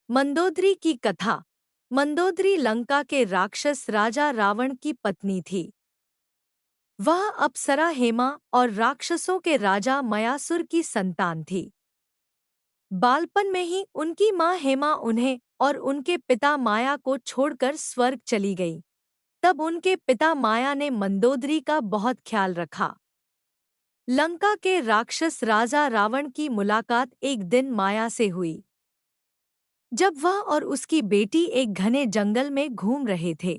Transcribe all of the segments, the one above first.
मंदोदरी की कथा। मंदोदरी लंका के राक्षस राजा रावण की पत्नी थी। वह अप्सरा हेमा और राक्षसों के राजा मयासुर की संतान थी। बालपन में ही उनकी माँ हेमा उन्हें और उनके पिता माया को छोड़कर स्वर्ग चली गई। तब उनके पिता माया ने मंदोदरी का बहुत ख्याल रखा। लंका के राक्षस राजा रावण की मुलाकात एक दिन माया से हुई, जब वह और उसकी बेटी एक घने जंगल में घूम रहे थे।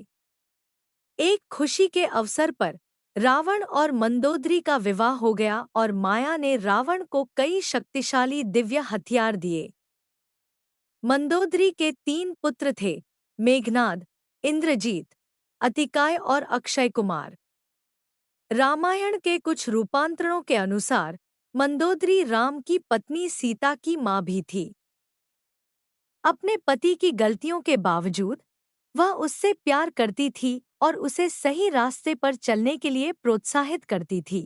एक खुशी के अवसर पर रावण और मंदोदरी का विवाह हो गया और माया ने रावण को कई शक्तिशाली दिव्य हथियार दिए। मंदोदरी के 3 पुत्र थे, मेघनाद, इंद्रजीत, अतिकाय और अक्षय कुमार। रामायण के कुछ रूपांतरणों के अनुसार मंदोदरी राम की पत्नी सीता की माँ भी थी। अपने पति की गलतियों के बावजूद वह उससे प्यार करती थी और उसे सही रास्ते पर चलने के लिए प्रोत्साहित करती थी।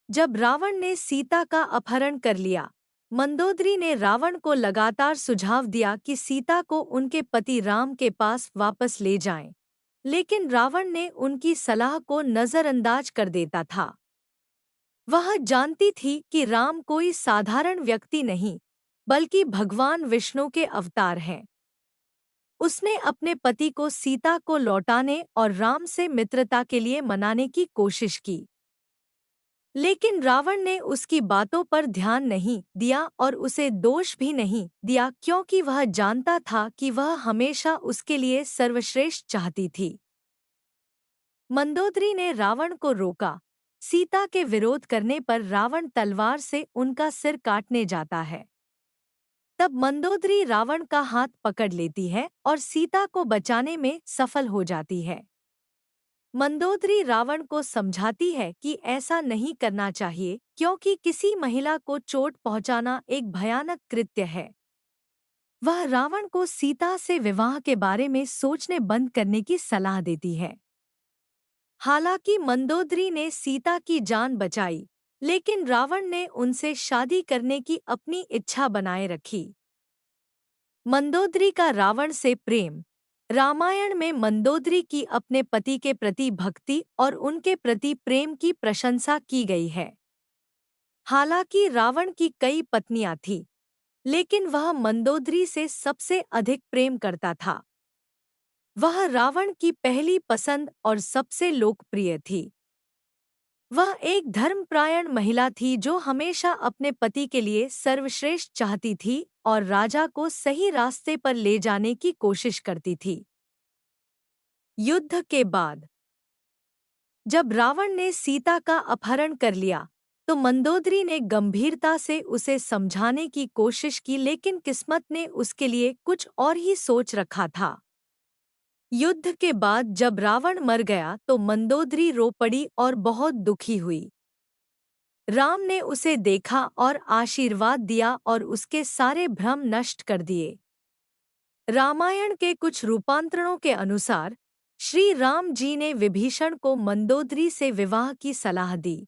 जब रावण ने सीता का अपहरण कर लिया, मंदोदरी ने रावण को लगातार सुझाव दिया कि सीता को उनके पति राम के पास वापस ले जाएं, लेकिन रावण ने उनकी सलाह को नजरअंदाज कर देता था। वह जानती थी कि राम कोई साधारण व्यक्ति नहीं, बल्कि भगवान विष्णु के अवतार हैं। उसने अपने पति को सीता को लौटाने और राम से मित्रता के लिए मनाने की कोशिश की, लेकिन रावण ने उसकी बातों पर ध्यान नहीं दिया और उसे दोष भी नहीं दिया, क्योंकि वह जानता था कि वह हमेशा उसके लिए सर्वश्रेष्ठ चाहती थी। मंदोदरी ने रावण को रोका। सीता के विरोध करने पर रावण तलवार से उनका सिर काटने जाता है। तब मंदोदरी रावण का हाथ पकड़ लेती है और सीता को बचाने में सफल हो जाती है। मंदोदरी रावण को समझाती है कि ऐसा नहीं करना चाहिए, क्योंकि किसी महिला को चोट पहुंचाना एक भयानक कृत्य है। वह रावण को सीता से विवाह के बारे में सोचने बंद करने की सलाह देती है। हालांकि मंदोदरी ने सीता की जान बचाई, लेकिन रावण ने उनसे शादी करने की अपनी इच्छा बनाए रखी। मंदोदरी का रावण से प्रेम। रामायण में मंदोदरी की अपने पति के प्रति भक्ति और उनके प्रति प्रेम की प्रशंसा की गई है। हालांकि रावण की कई पत्नियां थीं, लेकिन वह मंदोदरी से सबसे अधिक प्रेम करता था। वह रावण की पहली पसंद और सबसे लोकप्रिय थी। वह एक धर्मपरायण महिला थी जो हमेशा अपने पति के लिए सर्वश्रेष्ठ चाहती थी और राजा को सही रास्ते पर ले जाने की कोशिश करती थी। युद्ध के बाद जब रावण ने सीता का अपहरण कर लिया, तो मंदोदरी ने गंभीरता से उसे समझाने की कोशिश की, लेकिन किस्मत ने उसके लिए कुछ और ही सोच रखा था। युद्ध के बाद जब रावण मर गया तो मंदोदरी रो पड़ी और बहुत दुखी हुई। राम ने उसे देखा और आशीर्वाद दिया और उसके सारे भ्रम नष्ट कर दिए। रामायण के कुछ रूपांतरणों के अनुसार श्री राम जी ने विभीषण को मंदोदरी से विवाह की सलाह दी।